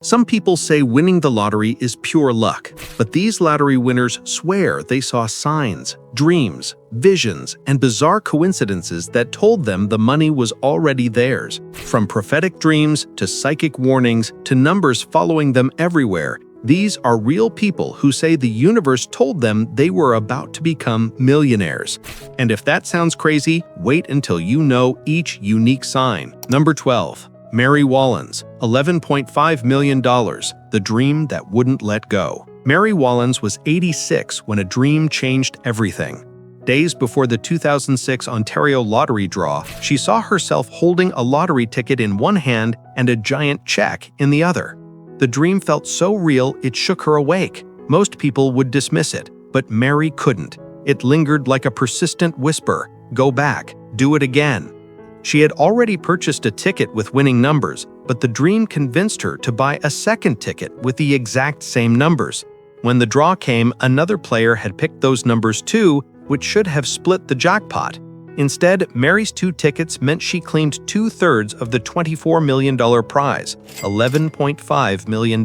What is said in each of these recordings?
Some people say winning the lottery is pure luck, but these lottery winners swear they saw signs, dreams, visions, and bizarre coincidences that told them the money was already theirs. From prophetic dreams to psychic warnings to numbers following them everywhere, these are real people who say the universe told them they were about to become millionaires. And if that sounds crazy, wait until you know each unique sign. Number 12. Mary Wollens, $11.5 million, the dream that wouldn't let go. Mary Wollens was 86 when a dream changed everything. Days before the 2006 Ontario lottery draw, she saw herself holding a lottery ticket in one hand and a giant check in the other. The dream felt so real it shook her awake. Most people would dismiss it, but Mary couldn't. It lingered like a persistent whisper, "Go back, do it again." She had already purchased a ticket with winning numbers, but the dream convinced her to buy a second ticket with the exact same numbers. When the draw came, another player had picked those numbers too, which should have split the jackpot. Instead, Mary's 2 tickets meant she claimed 2/3 of the $24 million prize, $11.5 million.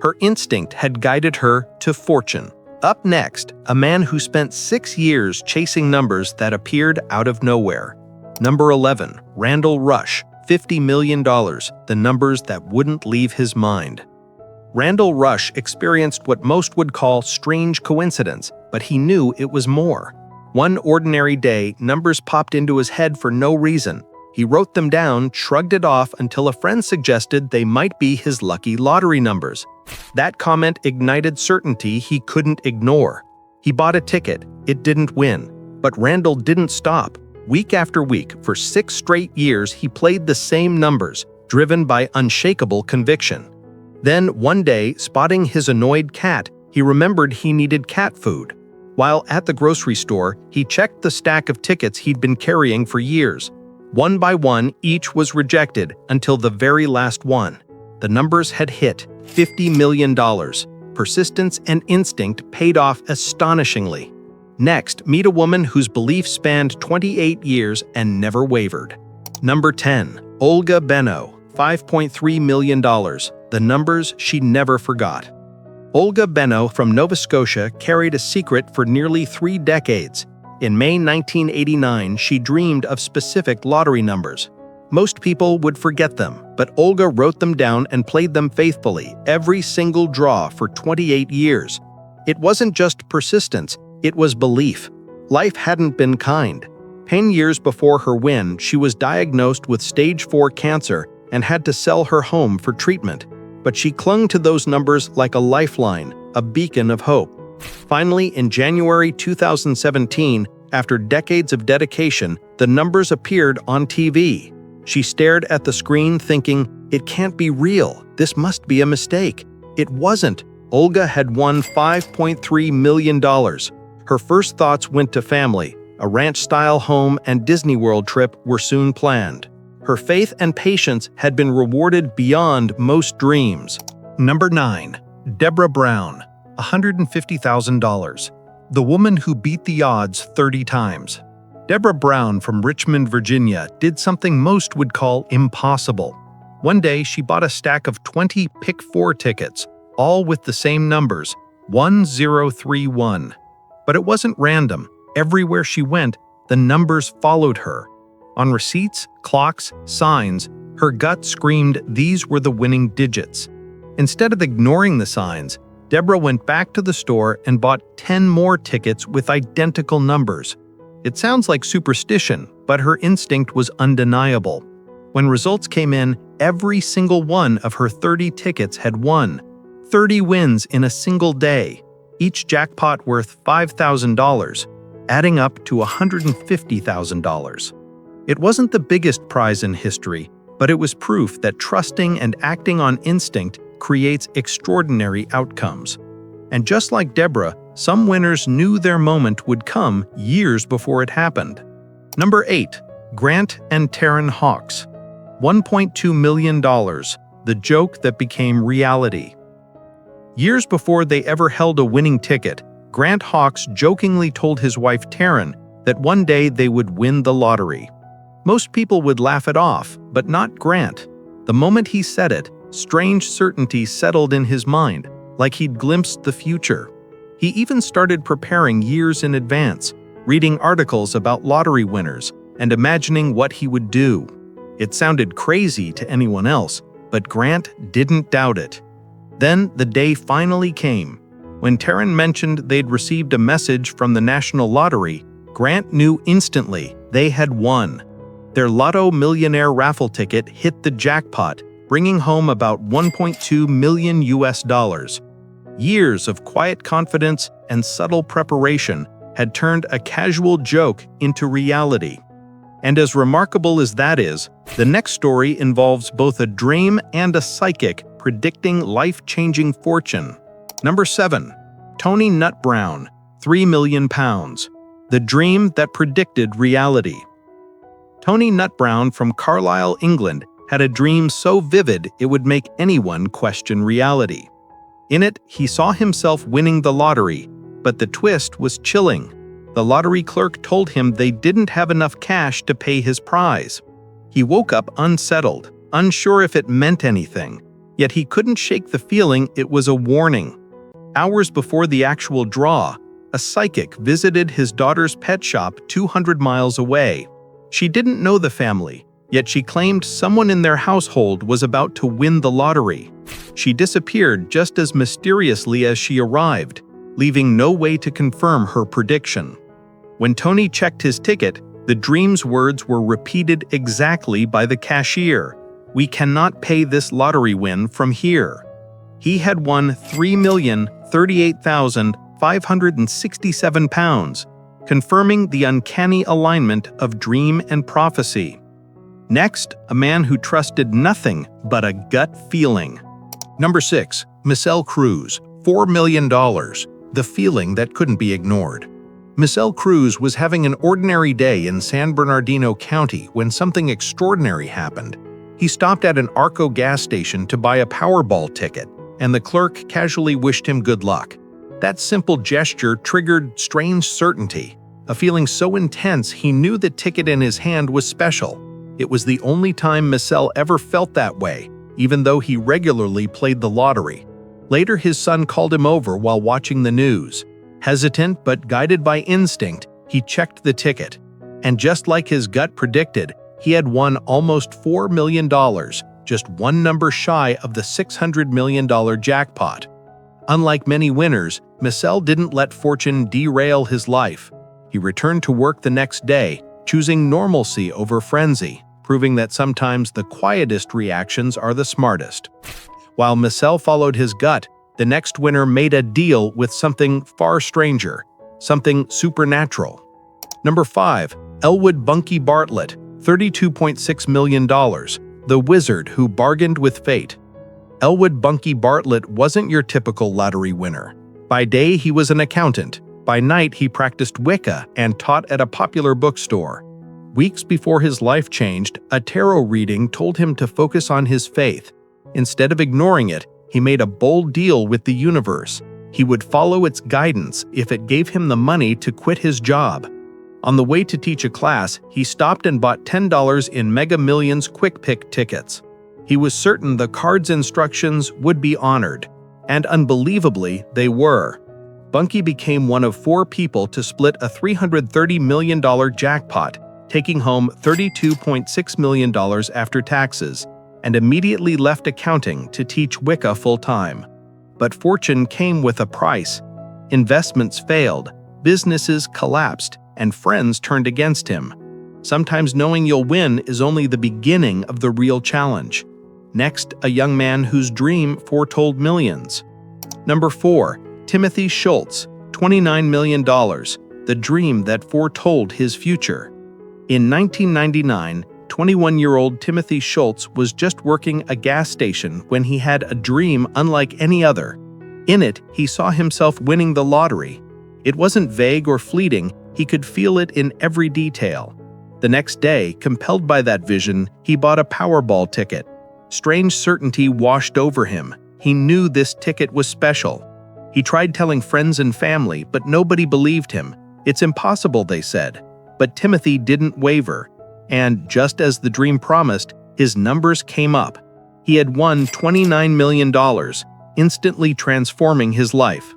Her instinct had guided her to fortune. Up next, a man who spent 6 years chasing numbers that appeared out of nowhere. Number 11. Randall Rush, $50 million, the numbers that wouldn't leave his mind. Randall Rush experienced what most would call strange coincidence, but he knew it was more. One ordinary day, numbers popped into his head for no reason. He wrote them down, shrugged it off until a friend suggested they might be his lucky lottery numbers. That comment ignited certainty he couldn't ignore. He bought a ticket. It didn't win. But Randall didn't stop. Week after week, for 6 straight years, he played the same numbers, driven by unshakable conviction. Then, one day, spotting his annoyed cat, he remembered he needed cat food. While at the grocery store, he checked the stack of tickets he'd been carrying for years. One by one, each was rejected until the very last one. The numbers had hit $50 million. Persistence and instinct paid off astonishingly. Next, meet a woman whose belief spanned 28 years and never wavered. Number 10. Olga BENO, $5.3 million, the numbers she never forgot. Olga BENO from Nova Scotia carried a secret for nearly 3 decades. In May 1989, she dreamed of specific lottery numbers. Most people would forget them, but Olga wrote them down and played them faithfully every single draw for 28 years. It wasn't just persistence. It was belief. Life hadn't been kind. 10 years before her win, she was diagnosed with stage 4 cancer and had to sell her home for treatment. But she clung to those numbers like a lifeline, a beacon of hope. Finally, in January 2017, after decades of dedication, the numbers appeared on TV. She stared at the screen thinking, "It can't be real. This must be a mistake." It wasn't. Olga had won $5.3 million. Her first thoughts went to family. A ranch-style home and Disney World trip were soon planned. Her faith and patience had been rewarded beyond most dreams. Number 9. Deborah Brown, $150,000. The woman who beat the odds 30 times. Deborah Brown from Richmond, Virginia, did something most would call impossible. One day, she bought a stack of 20 Pick 4 tickets, all with the same numbers, 1031. But it wasn't random. Everywhere she went, the numbers followed her. On receipts, clocks, signs, her gut screamed these were the winning digits. Instead of ignoring the signs, Deborah went back to the store and bought 10 more tickets with identical numbers. It sounds like superstition, but her instinct was undeniable. When results came in, every single one of her 30 tickets had won. 30 wins in a single day. Each jackpot worth $5,000, adding up to $150,000. It wasn't the biggest prize in history, but it was proof that trusting and acting on instinct creates extraordinary outcomes. And just like Deborah, some winners knew their moment would come years before it happened. Number 8. Grant and TARYN Hawkes, $1.2 million, the joke that became reality. Years before they ever held a winning ticket, Grant Hawkes jokingly told his wife TARYN that one day they would win the lottery. Most people would laugh it off, but not Grant. The moment he said it, Strange certainty settled in his mind, like he'd glimpsed the future. He even started preparing years in advance, reading articles about lottery winners and imagining what he would do. It sounded crazy to anyone else, but Grant didn't doubt it. Then the day finally came. When TARYN mentioned they'd received a message from the National Lottery, Grant knew instantly they had won. Their Lotto Millionaire raffle ticket hit the jackpot, bringing home about $1.2 million. Years of quiet confidence and subtle preparation had turned a casual joke into reality. And as remarkable as that is, the next story involves both a dream and a psychic predicting life-changing fortune. Number 7. Tony NUTBROWN, £3 million. The dream that predicted reality. Tony NUTBROWN from Carlisle, England, had a dream so vivid it would make anyone question reality. In it, he saw himself winning the lottery, but the twist was chilling. The lottery clerk told him they didn't have enough cash to pay his prize. He woke up unsettled, unsure if it meant anything, yet he couldn't shake the feeling it was a warning. Hours before the actual draw, a psychic visited his daughter's pet shop 200 miles away. She didn't know the family, yet she claimed someone in their household was about to win the lottery. She disappeared just as mysteriously as she arrived, leaving no way to confirm her prediction. When Tony checked his ticket, the dream's words were repeated exactly by the cashier. "We cannot pay this lottery win from here." He had won £3,038,567, confirming the uncanny alignment of dream and prophecy. Next, a man who trusted nothing but a gut feeling. Number 6. MISEL CRUZ, $4 million. The feeling that couldn't be ignored. MISEL CRUZ was having an ordinary day in San Bernardino County when something extraordinary happened. He stopped at an Arco gas station to buy a Powerball ticket, and the clerk casually wished him good luck. That simple gesture triggered strange certainty, a feeling so intense he knew the ticket in his hand was special. It was the only time MISEL ever felt that way, even though he regularly played the lottery. Later, his son called him over while watching the news. Hesitant but guided by instinct, he checked the ticket. And just like his gut predicted, he had won almost $4 million, just one number shy of the $600 million jackpot. Unlike many winners, MISEL didn't let fortune derail his life. He returned to work the next day, choosing normalcy over frenzy, proving that sometimes the quietest reactions are the smartest. While MISEL followed his gut, the next winner made a deal with something far stranger, something supernatural. Number 5. ELWOOD BUNKY BARTLETT, $32.6 million. The wizard who bargained with fate. ELWOOD BUNKY BARTLETT wasn't your typical lottery winner. By day, he was an accountant. By night, he practiced Wicca and taught at a popular bookstore. Weeks before his life changed, a tarot reading told him to focus on his faith. Instead of ignoring it, he made a bold deal with the universe. He would follow its guidance if it gave him the money to quit his job. On the way to teach a class, he stopped and bought $10 in Mega Millions Quick Pick tickets. He was certain the card's instructions would be honored, and unbelievably, they were. Bunky became one of 4 people to split a $330 million jackpot, taking home $32.6 million after taxes, and immediately left accounting to teach Wicca full-time. But fortune came with a price. Investments failed, businesses collapsed, and friends turned against him. Sometimes knowing you'll win is only the beginning of the real challenge. Next, a young man whose dream foretold millions. Number 4. Timothy SCHULTZ, $29 million. The dream that foretold his future. In 1999, 21-year-old Timothy SCHULTZ was just working a gas station when he had a dream unlike any other. In it, he saw himself winning the lottery. It wasn't vague or fleeting, he could feel it in every detail. The next day, compelled by that vision, he bought a Powerball ticket. Strange certainty washed over him. He knew this ticket was special. He tried telling friends and family, but nobody believed him. It's impossible, they said. But Timothy didn't waver. And just as the dream promised, his numbers came up. He had won $29 million, instantly transforming his life.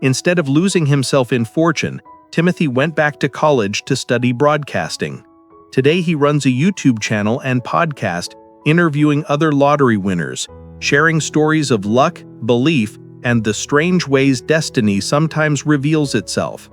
Instead of losing himself in fortune, Timothy went back to college to study broadcasting. Today he runs a YouTube channel and podcast interviewing other lottery winners, sharing stories of luck, belief, and the strange ways destiny sometimes reveals itself.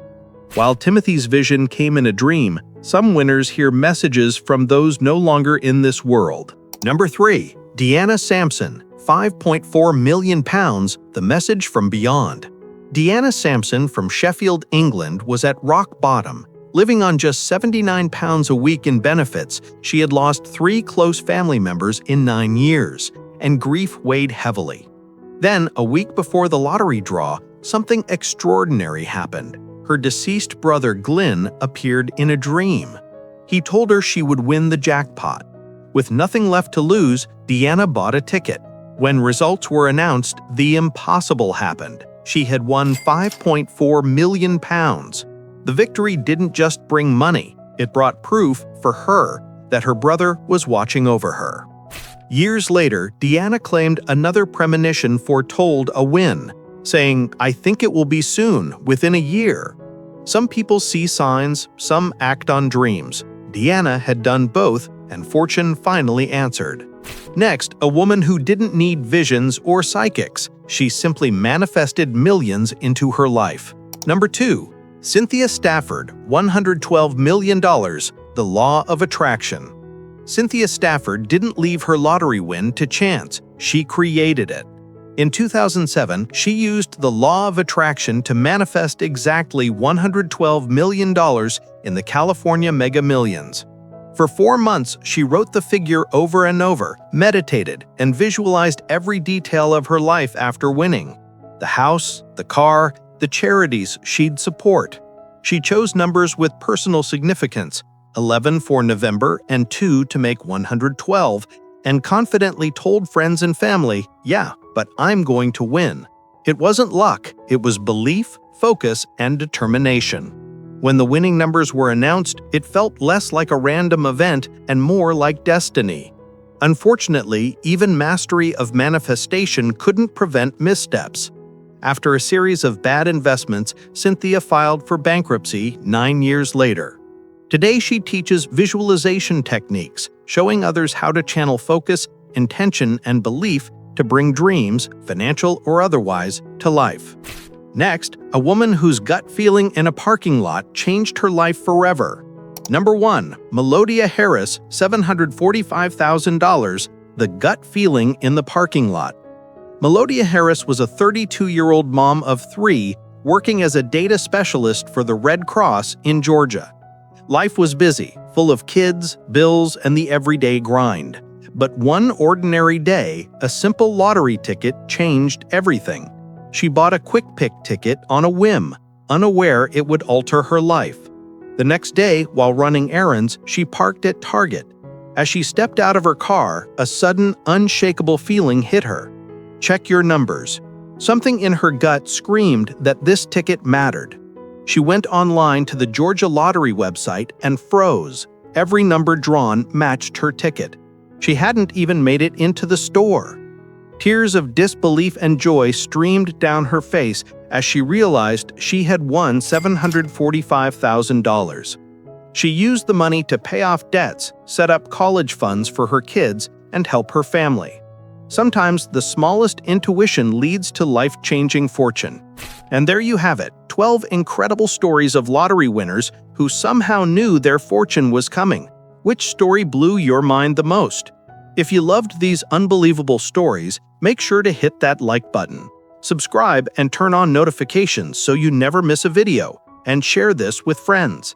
While Timothy's vision came in a dream, some winners hear messages from those no longer in this world. Number 3. DEANA Sampson, £5.4 million, the message from beyond. DEANA Sampson from Sheffield, England was at rock bottom. Living on just £79 a week in benefits, she had lost 3 close family members in 9 years, and grief weighed heavily. Then, a week before the lottery draw, something extraordinary happened. Her deceased brother Glyn appeared in a dream. He told her she would win the jackpot. With nothing left to lose, DEANA bought a ticket. When results were announced, the impossible happened. She had won £5.4 million. The victory didn't just bring money, it brought proof for her that her brother was watching over her. Years later, DEANA claimed another premonition foretold a win, saying, "I think it will be soon, within a year." Some people see signs, some act on dreams. DEANA had done both, and fortune finally answered. Next, a woman who didn't need visions or psychics. She simply manifested millions into her life. Number 2. CYNTHIA Stafford, $112 million, the law of attraction. CYNTHIA Stafford didn't leave her lottery win to chance, she created it. In 2007, she used the law of attraction to manifest exactly $112 million in the California Mega Millions. For 4 months, she wrote the figure over and over, meditated, and visualized every detail of her life after winning. The house, the car, the charities she'd support. She chose numbers with personal significance, 11 for November and 2 to make 112, and confidently told friends and family, "Yeah, but I'm going to win." It wasn't luck, it was belief, focus, and determination. When the winning numbers were announced, it felt less like a random event and more like destiny. Unfortunately, even mastery of manifestation couldn't prevent missteps. After a series of bad investments, CYNTHIA filed for bankruptcy 9 years later. Today she teaches visualization techniques, showing others how to channel focus, intention, and belief to bring dreams, financial or otherwise, to life. Next, a woman whose gut feeling in a parking lot changed her life forever. Number 1. Melodia Harris, $745,000, the gut feeling in the parking lot. Melodia Harris was a 32-year-old mom of 3 working as a data specialist for the Red Cross in Georgia. Life was busy, full of kids, bills, and the everyday grind. But one ordinary day, a simple lottery ticket changed everything. She bought a quick pick ticket on a whim, unaware it would alter her life. The next day, while running errands, she parked at Target. As she stepped out of her car, a sudden, unshakable feeling hit her. Check your numbers. Something in her gut screamed that this ticket mattered. She went online to the Georgia Lottery website and froze. Every number drawn matched her ticket. She hadn't even made it into the store. Tears of disbelief and joy streamed down her face as she realized she had won $745,000. She used the money to pay off debts, set up college funds for her kids, and help her family. Sometimes the smallest intuition leads to life-changing fortune. And there you have it, 12 incredible stories of lottery winners who somehow knew their fortune was coming. Which story blew your mind the most? If you loved these unbelievable stories, make sure to hit that like button. Subscribe and turn on notifications so you never miss a video, and share this with friends.